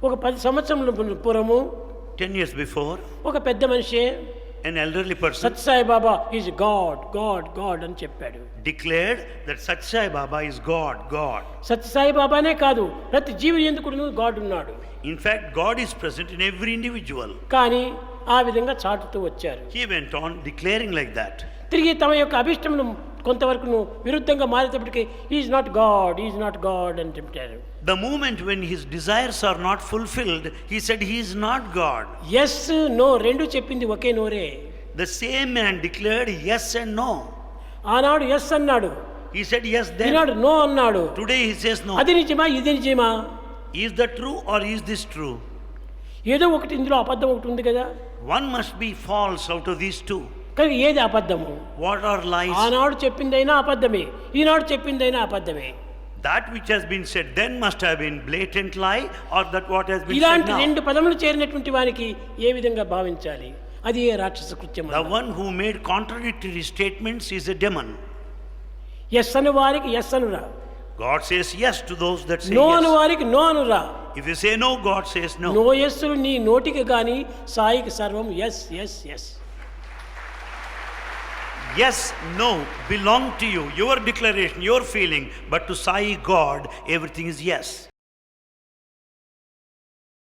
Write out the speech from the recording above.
ఒక 10 సంవత్సరముల పూర్వము 10 years before, ఒక పెద్ద మనిషి an elderly person Sathya Sai Baba is god god god అని చెప్పాడు. declared that Sat Sai Baba is God, God. Sathya Sai బాబానే కాదు, ప్రతి జీవి ఎందుకు గాడ్ ఉన్నాడు. In fact, God is present in every individual. కానీ ఆ విధంగా చాటుతూ వచ్చారు. He went on declaring like that. తిరిగి తమ యొక్క అభిష్టమును కొంతవరకు విరుద్ధంగా మారేటప్పటికీ is not God, is not God అని చెప్పారు. The moment when his desires are not fulfilled, he said he is not God. Yes no రెండు చెప్పింది ఒకే నోరే. The same man declared yes and no. ఆనాడు ఎస్ అన్నాడు, He said yes then. ఈనాడు no అన్నాడు. Today he says no. అది నిజమా ఇది నిజమా? Is that true or is this true? ఏదో ఒకటి ఇందులో అబద్ధం ఒకటి ఉంది కదా. One must be false out of these two. కానీ ఏది అబద్ధము? What are lies? ఆనాడు చెప్పిందైనా అబద్ధమే, ఈనాడు చెప్పిందైనా అబద్ధమే. That which has been said then must have been blatant lie, or that what has been said ఇలాంటి now. రెండు పదములు చేరినటువంటి వారికి ఏ విధంగా భావించాలి? అది ఏ రాక్షస కృత్యం. The one who made contradictory statements is a demon. Yes అను వారికి ఎస్ అనురా, God says yes to those that say no అను yes. వారికి నో అనురా. If you say no, God says no. No ఎస్సులు నీ నోటికి గాని సాయికి సర్వం yes yes yes. Yes, no belong to you, your declaration, your feeling, but to Sai God, everything is yes.